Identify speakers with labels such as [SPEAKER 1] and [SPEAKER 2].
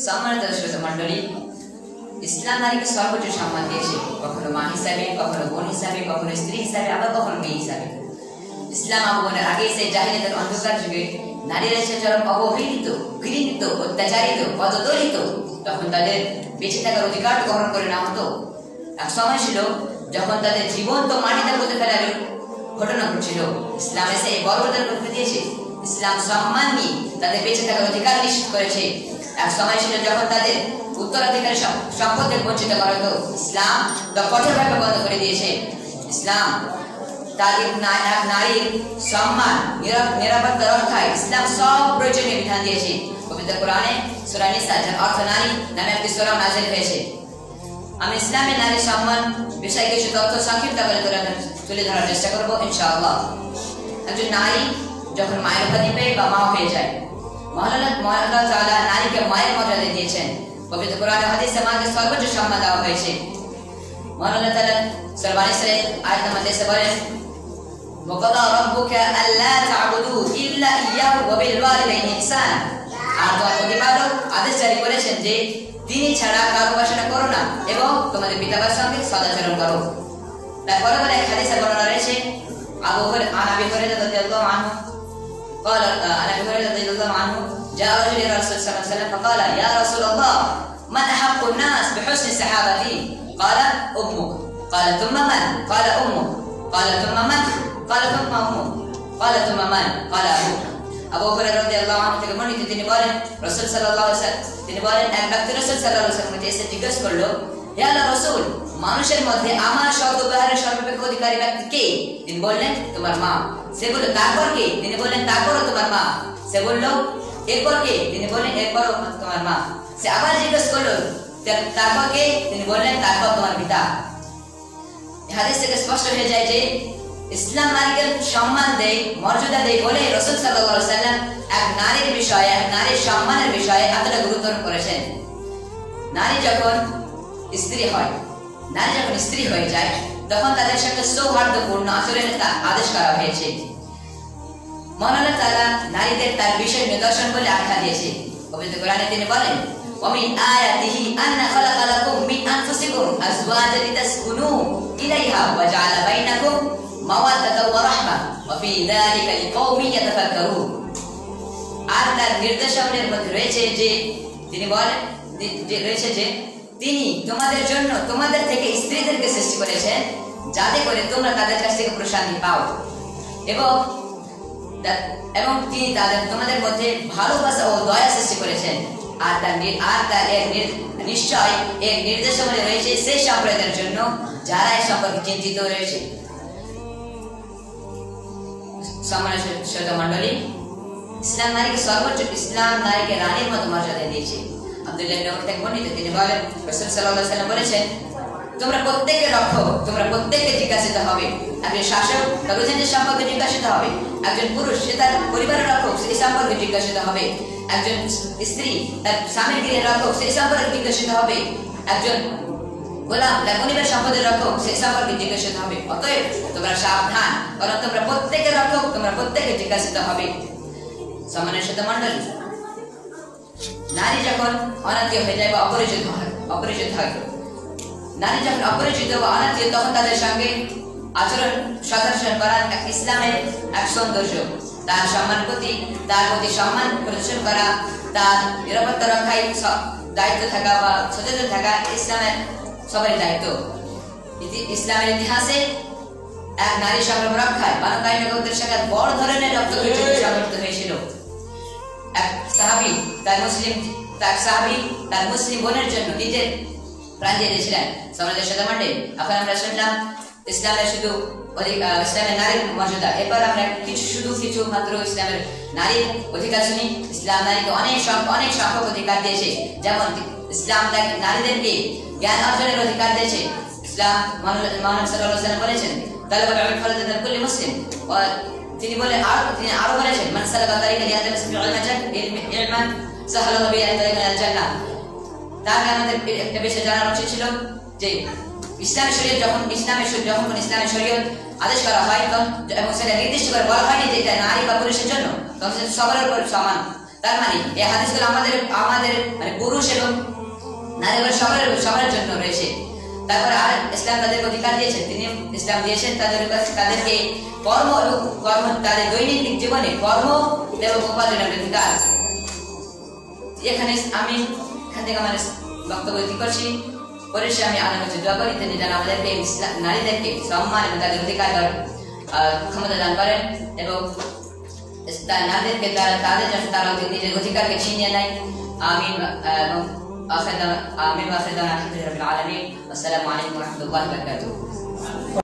[SPEAKER 1] সম্মানিত শ্রোতা মণ্ডলী, ইসলাম নারীকে সর্বোচ্চ সম্মান দিয়েছে, কখনো মা হিসাবে, কখনো বোন হিসাবে, কখনো স্ত্রী হিসাবে, আবার কখনো মেয়ে হিসাবে। ইসলাম আগমনের আগে সেই জাহিলিয়াতের অন্ধকার যুগে নারীরা ছিল চরম অবহেলিত, ঘৃণিত, অত্যাচারিত, পদদলিত। তখন তাদের বেঁচে থাকার অধিকার গ্রহণ করে নেওয়া হতো। এক সময় ছিল যখন তাদের জীবন্ত মাটিতে পুঁতে ফেলার ঘটনা ঘটছিল। ইসলাম এসে এই বর্বরতার করে দিয়েছে। ইসলাম সম্মান নিয়ে তাদের বেঁচে থাকার অধিকার নিশ্চিত করেছে। এক সময় ছিল যখন তাদের উত্তরাধিকারী সম্পদ থেকে বঞ্চিত করা হতো। ইসলাম তা কঠোরভাবে বন্ধ করে দিয়েছে। ইসলাম তাদের এক নারীর সম্মান, নিরাপত্তা রক্ষায় ইসলাম সব প্রয়োজনীয় বিধান দিয়েছে। পবিত্র কোরআনে সূরা নিসা, যার অর্থ নারী নামে একটি সূরা নাযিল হয়েছে। আমি ইসলামের নারীর সম্মান বিষয়ে কিছু তথ্য সংক্ষিপ্ত করে তুলে ধরার চেষ্টা করবো ইনশাআল্লাহ। একজন নারী যখন মায়ের উপাধি পেয়ে বা মা হয়ে যায়, আল্লাহ তাআলা নারীকে মায়ের মর্যাদা দিয়েছেন। পবিত্র কোরআনে হাদিসে মাকে সর্বোচ্চ সম্মান দেওয়া হয়েছে। আল্লাহ তাআলা সূরা ইসরা আয়াত নম্বর 23 বলেন, وَقَضَى رَبُّكَ أَلَّا تَعْبُدُوا إِلَّا إِيَّاهُ وَبِالْوَالِدَيْنِ إِحْسَانًا। আর তোমার প্রতিপালক আদেশ জারি করেছেন যে তিনি ছাড়া কারো উপাসনা করো না এবং তোমাদের পিতামাতার সঙ্গে সদাচরণ করো। তারপরে এক হাদিসে বর্ণনা রয়েছে, আবু হুরায়রা রাদিয়াল্লাহু আনহু قال عن ابي هريره رضي الله عنه جاء رجل الى الرسول صلى الله عليه وسلم فقال يا رسول الله من احق الناس بحسن صحابتي؟ قال امك. قال ثم من؟ قال امك. قال ثم من؟ قال ثم امك. قال ثم من؟ قال ابوك. আবু হুরায়রা রাদিয়াল্লাহু আনহু থেকে বর্ণিত, তিনি বলেন রাসূল সাল্লাল্লাহু আলাইহি ওয়াসাল্লাম তিনি বলেন এক ব্যক্তি রাসূল সাল্লাল্লাহু আলাইহি ওয়াসাল্লামকে এসে জিজ্ঞেস করলো, হে আল্লাহর রাসূল, মানুষের মধ্যে আমার সর্বব্যবহারের সর্বাপেক্ষা অধিকারী ব্যক্তি কে? তিনি বললেন তোমার মা। সে বলল তারপর কে? তিনি বললেন তারপরও তোমার মা। সে বলল এরপর কে? তিনি বললেন এরপরও তোমার মা। সে আবার জিজ্ঞেস করলো তারপর কে? তিনি বললেন তারপর তোমার পিতা। এই হাদিস থেকে স্পষ্ট হয়ে যায় যে ইসলাম নারীকে সম্মান দেয়, মর্যাদা দেয় বলে রাসূল সাল্লাল্লাহু আলাইহি ওয়াসাল্লাম এক নারীর বিষয়ে, এক নারীর সম্মানের বিষয়ে এতটা গুরুত্ব করেছেন। নারী যখন স্ত্রী হয়, নারী যখন স্ত্রী হয়ে যায়, তখন তাদের সঙ্গে সৌহার্দ্যপূর্ণ আচরণের আদেশ করা হয়েছে। আল্লাহ তাআলা নারীদের তার বিশেষ নিদর্শন বলে আখ্যা দিয়েছে। পবিত্র কোরআনে তিনি বলেন, وَمِنْ آيَاتِهِ أَنَّ خَلَقَ لَكُم مِّنْ أَنفُسِكُمْ أَزْوَاجًا لِتَسْكُنُوا إِلَيْهَا وَجَعَلَ بَيْنَكُم مَّوَدَّةً وَرَحْمَةً وَفِي ذَلِكَ لِقَوْمٍ يَتَفَكَّرُونَ। আর তার নির্দেশাবলীর মধ্যে রয়েছে যে তিনি বলেন যে তিনি তোমাদের জন্য তোমাদের থেকে স্ত্রীদেরকে সৃষ্টি করেছেন, যাতে করে তোমরা তাদের কাছ থেকে প্রশান্তি পাও, এবং তিনি তোমাদের মধ্যে ভালোবাসা ও দয়া সৃষ্টি করেছেন। আর তার নিশ্চয় এর নির্দেশাবলী রয়েছে সেই সম্প্রদায়ের জন্য যারা এই সম্পর্কে চিন্তিত রয়েছে। সম্মানিত শ্রোতা মণ্ডলী, ইসলাম নারীকে রানীর মতো মর্যাদা দিয়েছে। আব্দুল্লাহ ইবনে উমর থেকে বর্ণিত, তিনি বলেন রাসূল সাল্লাল্লাহু আলাইহি ওয়াসাল্লাম বলেছেন, তোমরা প্রত্যেককে রক্ষক, তোমরা প্রত্যেককে জিজ্ঞাসিত হবে। একজন শাসক তার অধীনদের সম্পর্কে জিজ্ঞাসিত হবে, একজন পুরুষ সে তার পরিবারের রক্ষক সেই সম্পর্কে জিজ্ঞাসিত হবে, একজন স্ত্রী তার স্বামীর গৃহের রক্ষক সেই সম্পর্কে জিজ্ঞাসিত হবে, একজন গোলাম তার পরিবারের সম্পদের রক্ষক সেই সম্পর্কে জিজ্ঞাসিত হবে। অতএব তোমরা সাবধান, কারণ তোমরা প্রত্যেকের রক্ষক, তোমরা প্রত্যেকে জিজ্ঞাসিত হবে। সম্মানের সাথে মণ্ডলী, নারী যখন অনাত্মীয় হয়ে যায় বা অপরিচিত হয়, নারী যখন অপরিচিত বা অনাত্মীয়, তখন তাদের সঙ্গে সদাচরণ করা ইসলামের এক সৌন্দর্য। তার প্রতি সম্মান প্রদর্শন করা, তার নিরাপত্তা রক্ষায় দায়িত্ব থাকা বা সচেতন থাকা ইসলামের সবারই দায়িত্ব। ইসলামের ইতিহাসে এক নারী সংগ্রাম রক্ষায় বানু কায়নুকাদের সঙ্গে বড় ধরনের রক্তক্ষয়ী যুদ্ধ সংঘটিত হয়েছিল। এক সাহাবী তার মুসলিম বোনের জন্য নিজের প্রাণ দিয়ে দিয়েছিলেন। সমাজের সাথে মণ্ডলী, এখন আমরা শুনলাম ইসলামের নারীর মর্যাদা। এরপর আমরা কিছু মাত্র ইসলামের নারীর অধিকার শুনি। ইসলাম নারীকে অনেক সংখ্যক অধিকার দিয়েছে। যেমন ইসলাম নারীদেরকে জ্ঞান অর্জনের অধিকার দিয়েছে। ইসলাম মুহাম্মদ সাল্লাল্লাহু আলাইহি ওয়াসাল্লাম বলেছেন, তালাবাল ইলম ফারদাতুন কুল্লি মুসলিম। তিনি আরো বলেছেন, মান সালাকা তারিকান ইয়ালতামিসু ফিহি ইলমান সাহালাল্লাহু বিহি তারিকান ইলাল জান্নাহ। তার আমাদের একটা বিষয় জানার উচিত ছিল যে ইসলামী শরীয়ত আদেশ করা হয় এবং সেটা নির্দিষ্ট করে বলা হয়নি যে এটা নারী বা পুরুষের জন্য, তখন সবার উপর সমান। তার মানে এই হাদিসগুলো আমাদের আমাদের মানে পুরুষ এবং নারী সবার জন্য রয়েছে। তারপর আর ইসলাম তাদেরকে অধিকার দিয়েছেন, তিনি ইসলাম দিয়েছেন তাদেরকে কর্ম তাদের দৈনন্দিন জীবনে কর্ম এবং উপার্জনের অধিকার। আমি এখান থেকে আমার বক্তব্য করছি। পরিশেষে আমি আল্লাহর কাছে দোয়া করি তিনি যেন আমাদেরকে নারীদেরকে সম্মান এবং তাদের অধিকার ক্ষমতা দান করেন এবং নারীদেরকে তাদের জন্য তারা নিজের অধিকারকে ছিনিয়ে নেয়। আমিন এবং আখির দাওয়ানা আলহামদুলিল্লাহি রাব্বিল আলামিন। আসসালামু আলাইকুম ওয়া রাহমাতুল্লাহি ওয়া বারাকাতুহু।